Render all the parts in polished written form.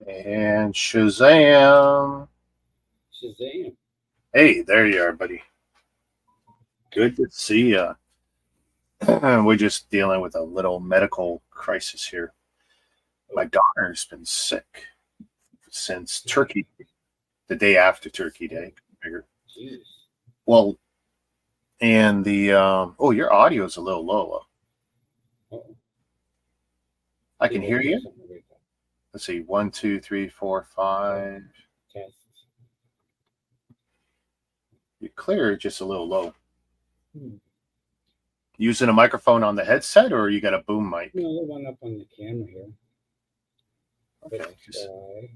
And Shazam. Shazam. Hey, there you are, buddy. Good to see you. We're just dealing with a little medical crisis here. My daughter's been sick since Turkey, the day after Turkey Day. Figure. Jeez. Well, and your audio is a little low. Uh-oh. I See can if I hear can do you. something with that. Let's see, 1, 2, 3, 4, 5. Test. You're clear, just a little low. Hmm. Using a microphone on the headset, or you got a boom mic? No, the one up on the camera here. Okay. Let's try.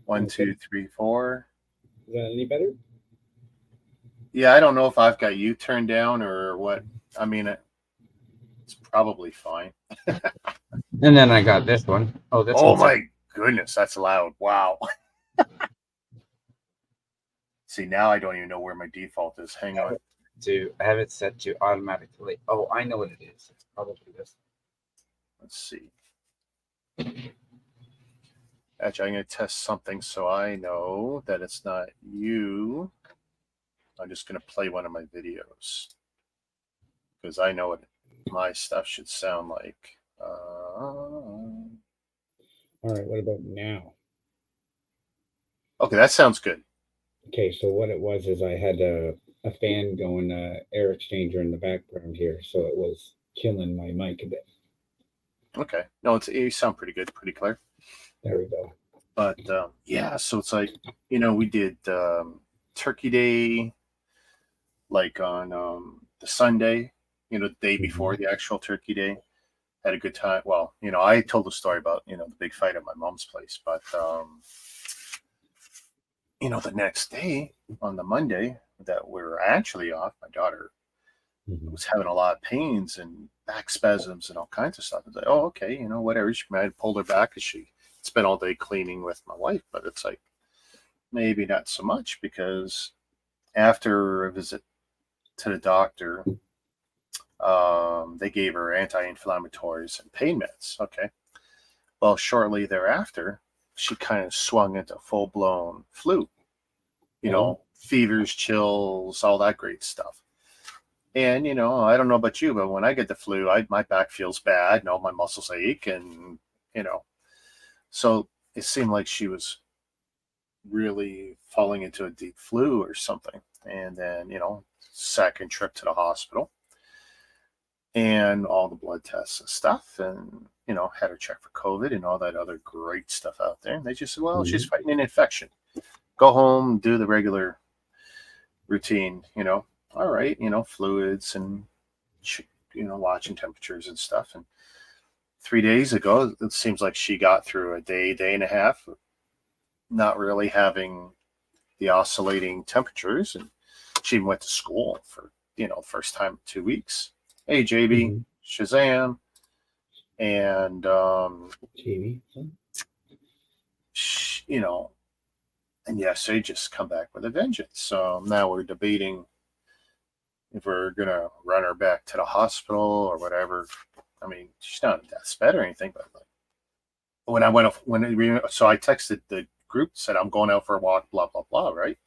One, Okay. two, three, four. Is that any better? Yeah, I don't know if I've got you turned down or what. I mean, it's probably fine. And then I got this one. Oh, this Oh one's my goodness, that's loud. Wow. See, now I don't even know where my default is. Hang on. I have it set to automatically. Oh, I know what it is. It's probably this. Let's see. Actually, I'm going to test something so I know that it's not you. I'm just going to play one of my videos because I know what my stuff should sound like. All right. What about now? Okay, that sounds good. Okay. So what it was is I had a fan going, air exchanger in the background here, so it was killing my mic a bit. Okay. No, you sound pretty good, pretty clear. There we go. But yeah, so it's like, we did Turkey Day, like on the Sunday, the day before the actual Turkey Day. Had a good time. Well, I told the story about, the big fight at my mom's place, but, the next day on the Monday that we were actually off, my daughter was having a lot of pains and back spasms and all kinds of stuff. I was like, oh, okay, whatever. She might have pulled her back because she spent all day cleaning with my wife, but it's like, maybe not so much because after a visit to the doctor, they gave her anti-inflammatories and pain meds. Okay. Well, shortly thereafter, she kind of swung into full-blown flu, fevers, chills, all that great stuff. And, I don't know about you, but when I get the flu, my back feels bad and all my muscles ache. And, so it seemed like she was really falling into a deep flu or something. And then, second trip to the hospital and all the blood tests and stuff. And, had her check for COVID and all that other great stuff out there. And they just said, well, she's fighting an infection. Go home, do the regular routine, all right, fluids and, watching temperatures and stuff. And 3 days ago, it seems like she got through a day and a half, not really having the oscillating temperatures. And she went to school for, first time in 2 weeks. Hey, JB, Shazam. And, JB, and yes, they just come back with a vengeance. So now we're debating if we're going to run her back to the hospital or whatever. I mean, she's not in death's bed or anything, but like, so I texted the group, said, I'm going out for a walk, blah, blah, blah, right?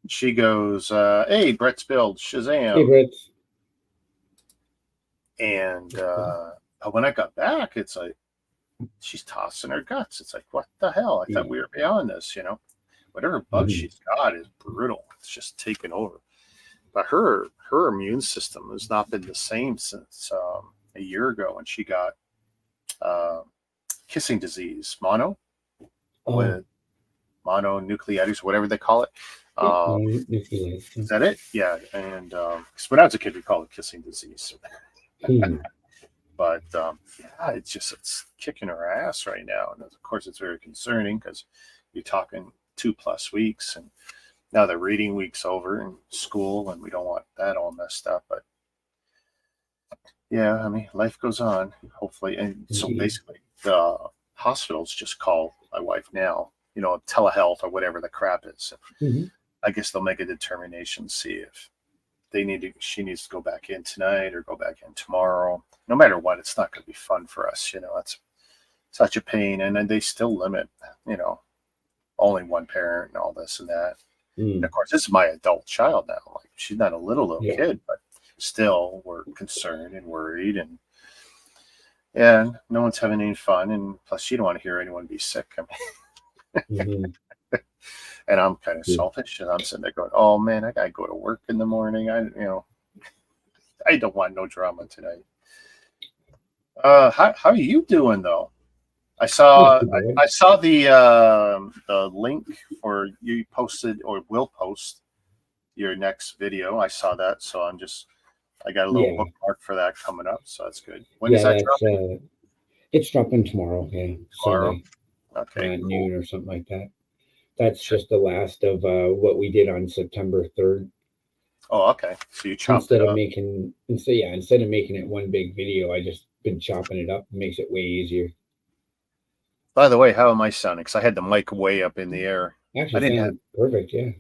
She goes, hey, Brett's build, Shazam. Hey, Brett. And when I got back, it's like, she's tossing her guts. It's like, what the hell? I thought we were beyond this, Whatever bug she's got is brutal. It's just taken over. But her immune system has not been the same since a year ago when she got kissing disease, with mononucleosis, whatever they call it. Is that it? Yeah. And because when I was a kid, we called it kissing disease. But yeah, it's kicking her ass right now. And of course, it's very concerning because you're talking 2+ weeks. And now the reading week's over in school, and we don't want that all messed up. But yeah, I mean, life goes on, hopefully. And so basically, the hospitals just call my wife now, telehealth or whatever the crap is. I guess they'll make a determination, see if she needs to go back in tonight or go back in tomorrow. No matter what, it's not going to be fun for us. It's such a pain. And then they still limit, only one parent and all this and that. And of course, this is my adult child now. Like, she's not a little kid, but still we're concerned and worried, and no one's having any fun. And plus, you don't want to hear anyone be sick. I mean, and I'm kind of selfish, and I'm sitting there going, "Oh man, I gotta go to work in the morning. I don't want no drama today." How are you doing though? I saw the link for you posted or will post your next video. I saw that, so I got a little bookmark for that coming up, so that's good. When is that dropping? It's dropping tomorrow. Yeah, tomorrow. Sunday, okay, cool. Noon or something like that. That's just the last of what we did on September 3rd. Oh, okay. So you chopped it up. Instead of making it one big video, I just been chopping it up. It makes it way easier. By the way, how am I sounding? Because I had the mic way up in the air. Actually, I didn't perfect. Yeah,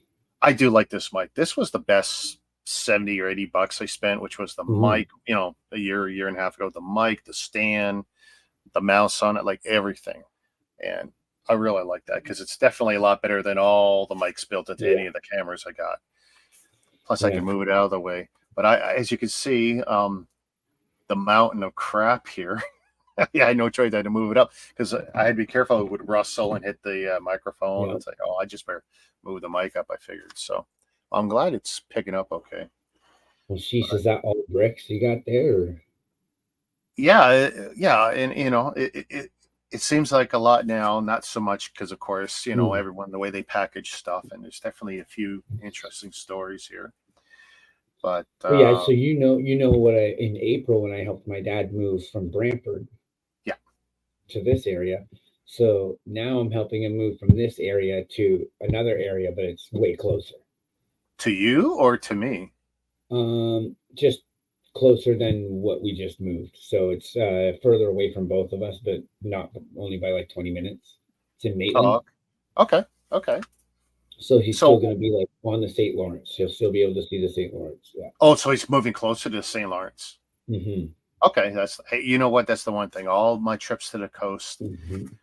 I do like this mic. This was the best $70 or $80 I spent, which was the mic. A year and a half ago. The mic, the stand, the mouse on it, like everything. And I really like that because it's definitely a lot better than all the mics built into any of the cameras I got. Plus, I can move it out of the way. But as you can see, the mountain of crap here. I had no choice. I had to move it up because I had to be careful. It would rustle and hit the microphone. It's like, I just better move the mic up, I figured. So I'm glad it's picking up okay. Well, sheesh, is that all bricks you got there? Or? Yeah. And, it seems like a lot now, not so much because, of course, everyone, the way they package stuff. And there's definitely a few interesting stories here. But so what in April when I helped my dad move from Brantford to this area. So now I'm helping him move from this area to another area, but it's way closer. To you or to me? Just closer than what we just moved. So it's further away from both of us, but not only by like 20 minutes. It's in Maitland. Okay. So he's still going to be like on the St. Lawrence. He'll still be able to see the St. Lawrence. Yeah. Oh, so he's moving closer to the St. Lawrence. Mm-hmm. Okay, you know what? That's the one thing. All my trips to the coast,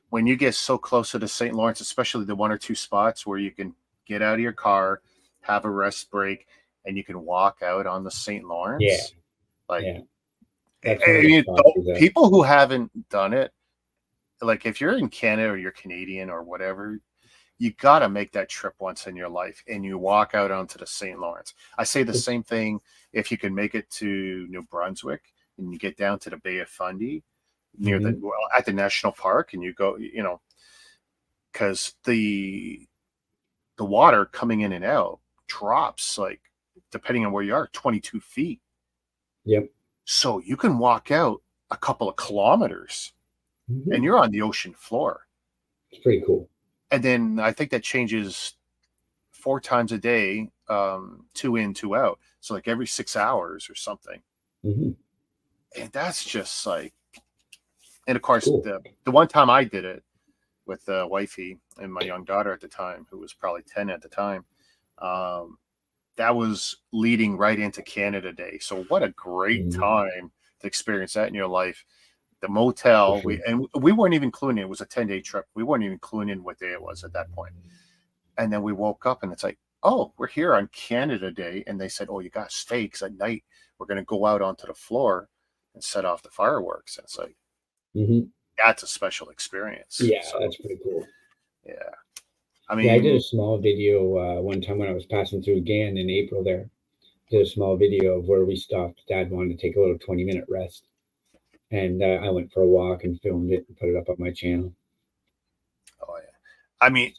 when you get so close to the St. Lawrence, especially the one or two spots where you can get out of your car, have a rest break, and you can walk out on the St. Lawrence. People who haven't done it, like if you're in Canada or you're Canadian or whatever, you got to make that trip once in your life and you walk out onto the St. Lawrence. I say the same thing if you can make it to New Brunswick and you get down to the Bay of Fundy near at the national park and you go, because the water coming in and out drops like, depending on where you are, 22 feet. Yep. So you can walk out a couple of kilometers and you're on the ocean floor. It's pretty cool. And then I think that changes 4 times a day, 2 in, 2 out. So like every 6 hours or something. And that's just like, and of course, the one time I did it with wifey and my young daughter at the time, who was probably 10 at the time, that was leading right into Canada Day. So what a great time to experience that in your life. The motel, we weren't even cluing in. It was a 10-day trip. We weren't even cluing in what day it was at that point. And then we woke up and it's like, oh, we're here on Canada Day. And they said, oh, you got to stay because at night we're going to go out onto the floor and set off the fireworks. And it's like, that's a special experience. Yeah, so, that's pretty cool. Yeah. I mean, I did a small video one time when I was passing through again in April there. Did a small video of where we stopped. Dad wanted to take a little 20-minute rest. And I went for a walk and filmed it and put it up on my channel. Oh, yeah. I mean,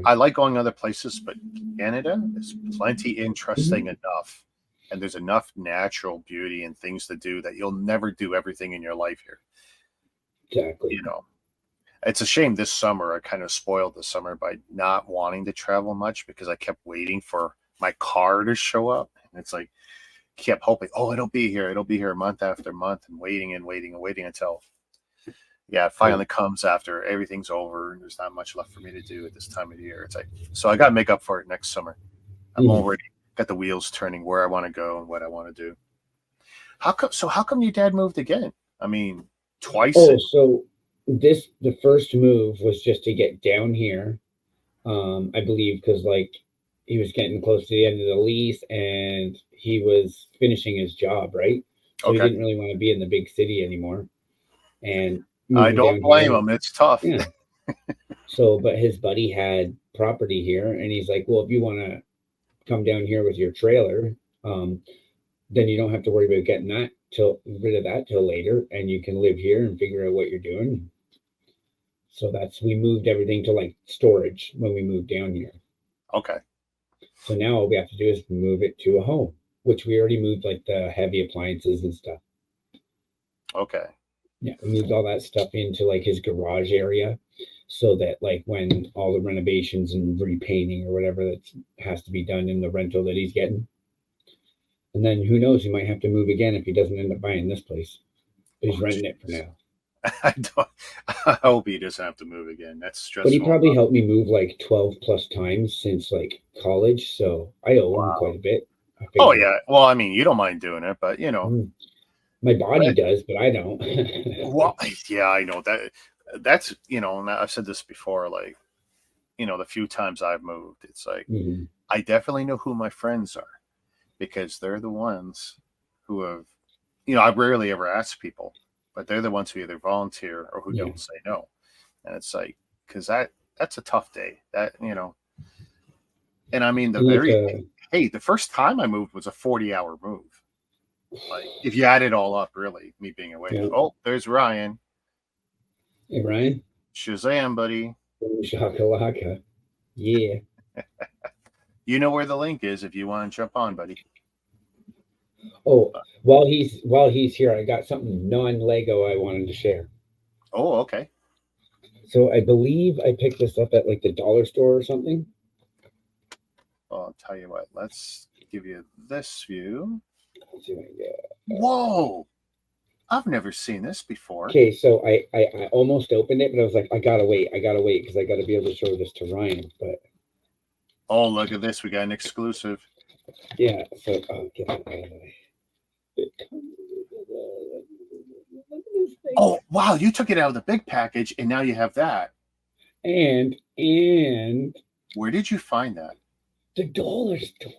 I like going other places, but Canada is plenty interesting enough. And there's enough natural beauty and things to do that you'll never do everything in your life here. Exactly. It's a shame this summer. I kind of spoiled the summer by not wanting to travel much because I kept waiting for my car to show up. And it's like, kept hoping, it'll be here month after month and waiting until it finally comes after everything's over and there's not much left for me to do at this time of the year. It's like, so I got to make up for it next summer. I'm already got the wheels turning where I want to go and what I want to do. How come your dad moved again? I mean, twice. Oh, so the first move was just to get down here. I believe because like he was getting close to the end of the lease and he was finishing his job, right? So he Okay. didn't really want to be in the big city anymore. And I moving don't down blame here, him. It's tough. yeah. So, but his buddy had property here, and he's like, "Well, if you want to come down here with your trailer, then you don't have to worry about getting rid of that till later, and you can live here and figure out what you're doing." So we moved everything to like storage when we moved down here. Okay. So now all we have to do is move it to a home, which we already moved like the heavy appliances and stuff. Okay. Yeah, we moved all that stuff into like his garage area so that like when all the renovations and repainting or whatever that has to be done in the rental that he's getting. And then who knows, he might have to move again if he doesn't end up buying this place. But he's renting it for now. I hope he doesn't have to move again. That's stressful. But he probably helped me move like 12 plus times since like college. So I owe him quite a bit. Oh, yeah. Well, I mean, you don't mind doing it, but you know. My body does, but I don't. Well, yeah, I know that. That's, you know, and I've said this before, like, you know, the few times I've moved, it's like, I definitely know who my friends are because they're the ones who have, you know, I rarely ever ask people, but they're the ones who either volunteer or who don't say no. And it's like, because that's a tough day. That, you know, and I mean, the first time I moved was a 40-hour move. Like, if you add it all up, really, me being away. Yeah. Oh, there's Ryan. Hey, Ryan. Shazam, buddy. Shakalaka. Yeah. You know where the link is if you want to jump on, buddy. Oh, while he's here, I got something non-Lego I wanted to share. Oh, okay. So I believe I picked this up at like the dollar store or something. Well, I'll tell you what. Let's give you this view. Let's see what I get. Whoa! I've never seen this before. Okay, so I almost opened it, but I was like, I gotta wait because I gotta be able to show this to Ryan. But oh, look at this! We got an exclusive. Yeah. So get that out of the way. Oh wow! You took it out of the big package, and now you have that. And where did you find that? The dollar store.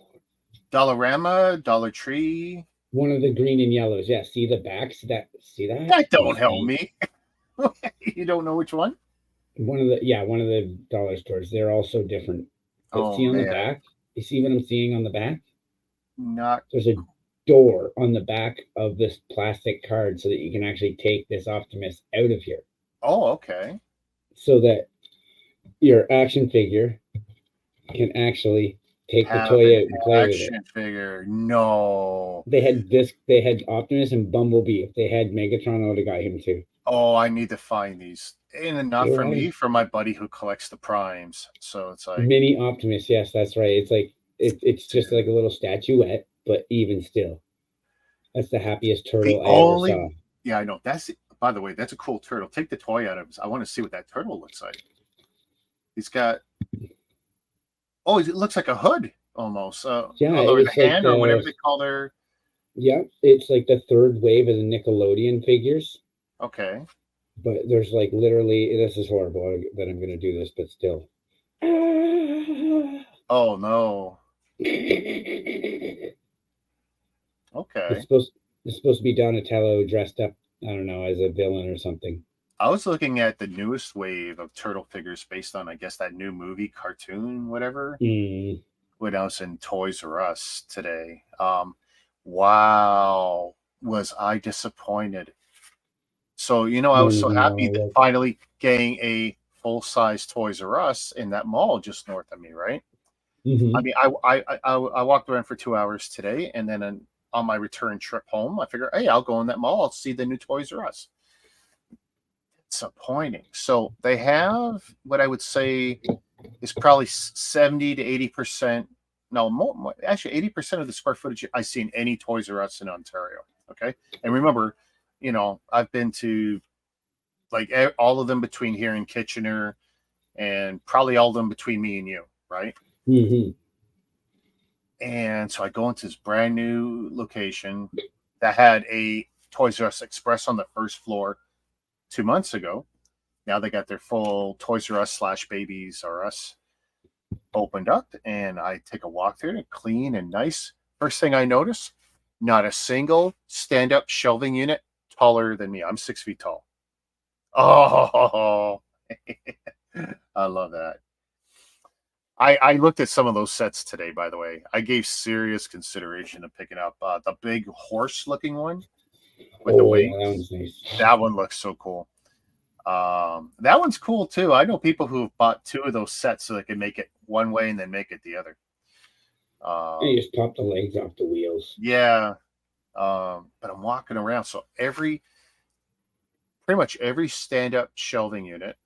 Dollarama, Dollar Tree. One of the green and yellows. Yeah. See the backs? See that? That don't help me. You don't know which one? One of the dollar stores. They're all so different. But see on the back? You see what I'm seeing on the back? There's a door on the back of this plastic card so that you can actually take this Optimus out of here. Oh, okay. So that your action figure can actually take the toy out and play with it. Action figure. No. They had Optimus and Bumblebee. If they had Megatron, I would have got him too. Oh, I need to find these. And not for me, for my buddy who collects the primes. So it's like Mini Optimus, yes, that's right. It's like it's just like a little statuette, but even still. That's the happiest turtle I ever saw. Yeah, I know. By the way, that's a cool turtle. Take the toy out of it. I want to see what that turtle looks like. He's got it looks like a hood almost. Yeah, or the hand or whatever they call their. Yeah, it's like the third wave of the Nickelodeon figures. Okay. But there's like literally, this is horrible that I'm going to do this, but still. Oh no. Okay. It's supposed to be Donatello dressed up, I don't know, as a villain or something. I was looking at the newest wave of turtle figures based on, I guess, that new movie, cartoon, whatever. When I was in Toys R Us today. Wow, was I disappointed. So, you know, I was so happy that finally getting a full-size Toys R Us in that mall just north of me, right? I mean, I walked around for 2 hours today, and then on my return trip home, I figured, hey, I'll go in that mall. I'll see the new Toys R Us. Disappointing. So they have what I would say is probably 70 to 80%. No, more, actually 80% of the square footage I see in any Toys R Us in Ontario. Okay. And remember, you know, I've been to like all of them between here and Kitchener and probably all of them between me and you. Right. And so I go into this brand new location that had a Toys R Us Express on the first floor 2 months ago. Now they got their full Toys R Us / Babies R Us opened up, and I take a walk through it, clean and nice. First thing I notice, not a single stand-up shelving unit taller than me. I'm 6 feet tall. Oh, I love that. I looked at some of those sets today, by the way. I gave serious consideration of picking up the big horse-looking one with the wings. That one's nice. That one looks so cool. That one's cool too. I know people who have bought 2 of those sets so they can make it one way and then make it the other. You just pop the legs off the wheels. Yeah. But I'm walking around, so pretty much every stand-up shelving unit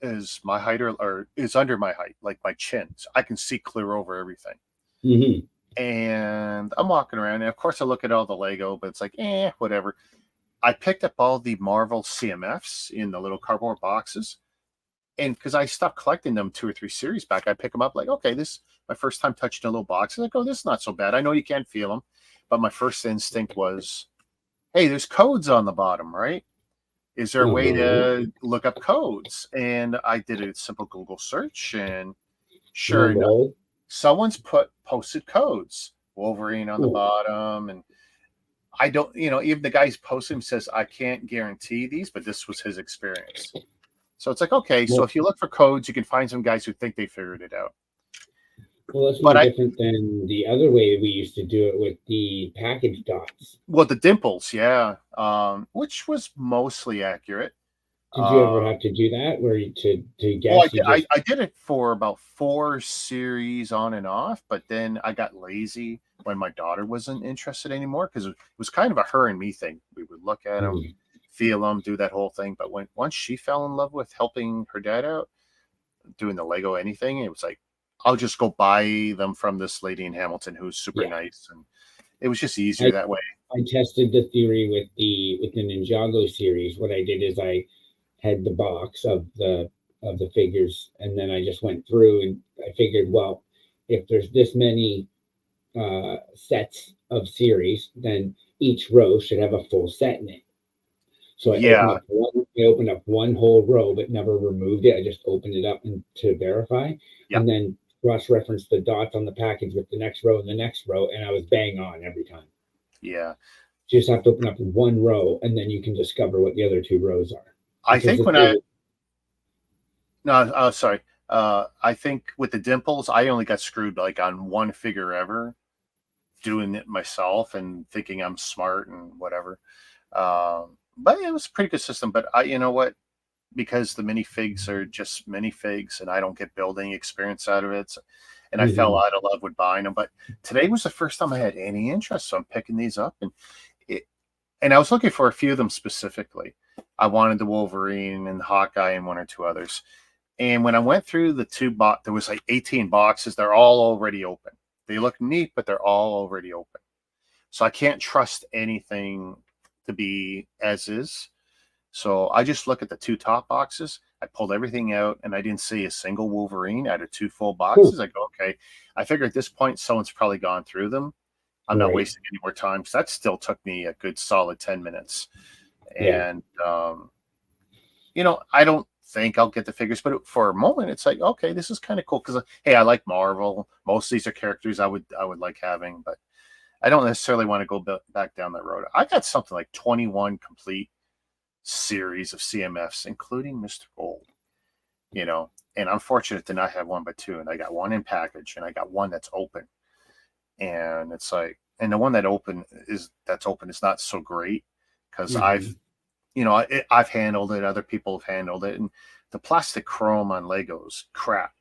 is my height or is under my height, like my chin. So I can see clear over everything. Mm-hmm. And I'm walking around, and of course I look at all the Lego, but it's like, whatever. I picked up all the Marvel CMFs in the little cardboard boxes. And because I stopped collecting them 2 or 3 series back, I pick them up like, okay, this is my first time touching a little box. And I go, this is not so bad. I know you can't feel them. But my first instinct was, hey, there's codes on the bottom, right? Is there a way to look up codes? And I did a simple Google search, and sure enough, someone's posted codes. Wolverine on the bottom, and I don't, even the guy who's posting says, I can't guarantee these, but this was his experience. So it's like, okay, so if you look for codes, you can find some guys who think they figured it out. Well, that's more different than the other way we used to do it with the package dots. Well, the dimples, yeah, which was mostly accurate. Did you ever have to do that, where to guess? Well, I did it for about 4 series on and off, but then I got lazy when my daughter wasn't interested anymore, because it was kind of a her and me thing. We would look at them, feel them, do that whole thing. But once she fell in love with helping her dad out, doing the Lego anything, it was like, I'll just go buy them from this lady in Hamilton who's super nice, and it was just easier that way. I tested the theory with the Ninjago series. What I did is I had the box of the figures, and then I just went through and I figured, well, if there's this many sets of series, then each row should have a full set in it. So I opened up one whole row, but never removed it. I just opened it up to verify, and then cross-reference the dots on the package with the next row and the next row, and I was bang on every time. Yeah. You just have to open up one row, and then you can discover what the other 2 rows are. I think I think with the dimples, I only got screwed like on one figure ever, doing it myself and thinking I'm smart and whatever. But it was a pretty good system. But you know what? Because the minifigs are just minifigs, and I don't get building experience out of it. And I fell out of love with buying them. But today was the first time I had any interest, so I'm picking these up. And I was looking for a few of them specifically. I wanted the Wolverine and the Hawkeye and 1 or 2 others. And when I went through the 2 there was like 18 boxes. They're all already open. They look neat, but they're all already open. So I can't trust anything to be as is. So I just look at the 2 top boxes. I pulled everything out, and I didn't see a single Wolverine out of 2 full boxes. I go, okay. I figure at this point, someone's probably gone through them. I'm not wasting any more time, because that still took me a good solid 10 minutes. And, I don't think I'll get the figures, but for a moment, it's like, okay, this is kind of cool, because, hey, I like Marvel. Most of these are characters I would like having, but I don't necessarily want to go back down that road. I got something like 21 complete series of CMFs, including Mr. Gold, and I'm fortunate to not have 1 but 2, and I got 1 in package, and I got 1 that's open, and it's like, and the one that's open is not so great, because I've handled it, other people have handled it, and the plastic chrome on Legos crap,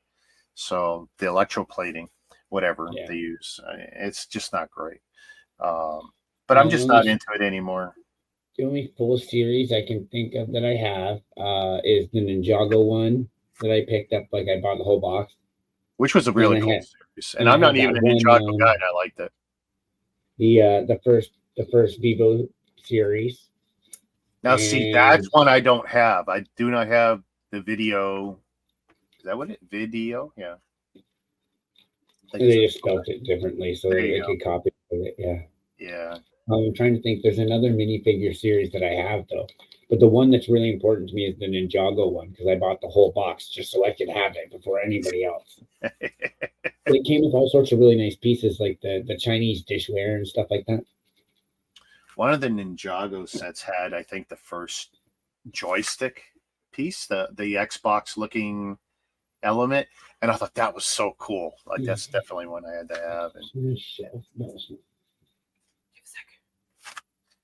so the electroplating, whatever they use, it's just not great, but I'm just not into it anymore. The only full series I can think of that I have is the Ninjago one that I picked up. Like, I bought the whole box, which was a really cool series. And I'm not even a Ninjago guy, and I liked it. The first Vivo series. Now, see, that's one I don't have. I do not have the video. Is that what it? Video? Yeah. They just spelled it differently so There that you they go. could copy it. Yeah. Yeah. I'm trying to think. There's another minifigure series that I have though, but the one that's really important to me is the Ninjago one because I bought the whole box just so I could have it before anybody else. But it came with all sorts of really nice pieces like the Chinese dishware and stuff like that. One of the Ninjago sets had, I think, the first joystick piece, the Xbox looking element, and I thought that was so cool. Like that's definitely one I had to have. And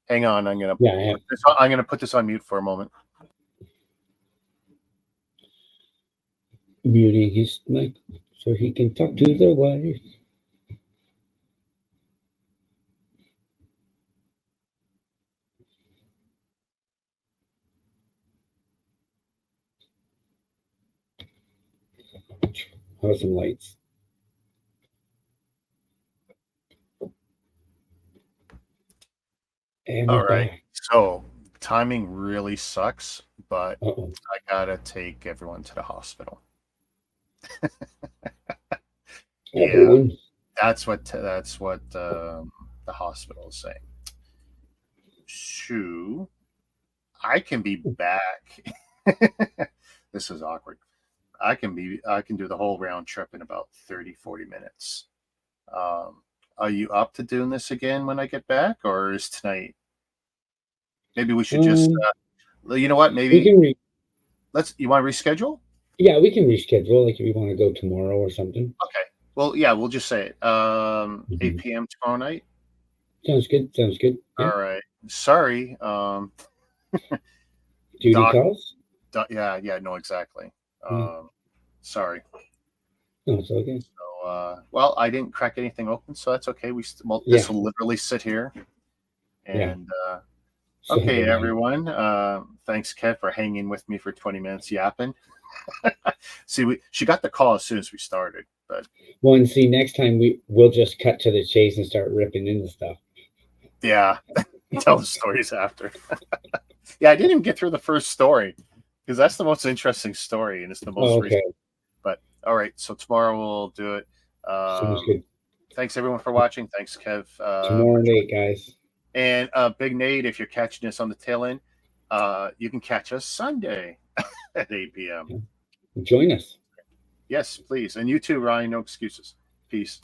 hang on, I'm gonna put this on mute for a moment. Muting his mic so he can talk to the wife. How some lights. And all right, so timing really sucks, but I gotta take everyone to the hospital. Yeah, that's what the hospital is saying. Shoo, I can be back. This is awkward. I can do the whole round trip in about 30-40 minutes. Are you up to doing this again when I get back, or is tonight? Maybe we should just you know what, maybe you want to reschedule? Yeah, we can reschedule, like if you want to go tomorrow or something. Okay. Well, yeah, we'll just say it. 8 p.m. tomorrow night. Sounds good. Yeah. All right. Sorry. Duty calls? Yeah, no, exactly. Sorry. No, it's okay. So, well, I didn't crack anything open, so that's okay. This will literally sit here. And okay, everyone. Thanks, Kev, for hanging with me for 20 minutes yapping. See, she got the call as soon as we started, but and see, next time we'll just cut to the chase and start ripping into stuff. Yeah, tell the stories after. Yeah, I didn't even get through the first story because that's the most interesting story and it's the most recent. But all right, so tomorrow we'll do it. Sounds good. Thanks everyone for watching. Thanks, Kev. Tomorrow night, guys. And Big Nate, if you're catching us on the tail end, you can catch us Sunday at 8 p.m. Join us. Yes, please. And you too, Ryan. No excuses. Peace.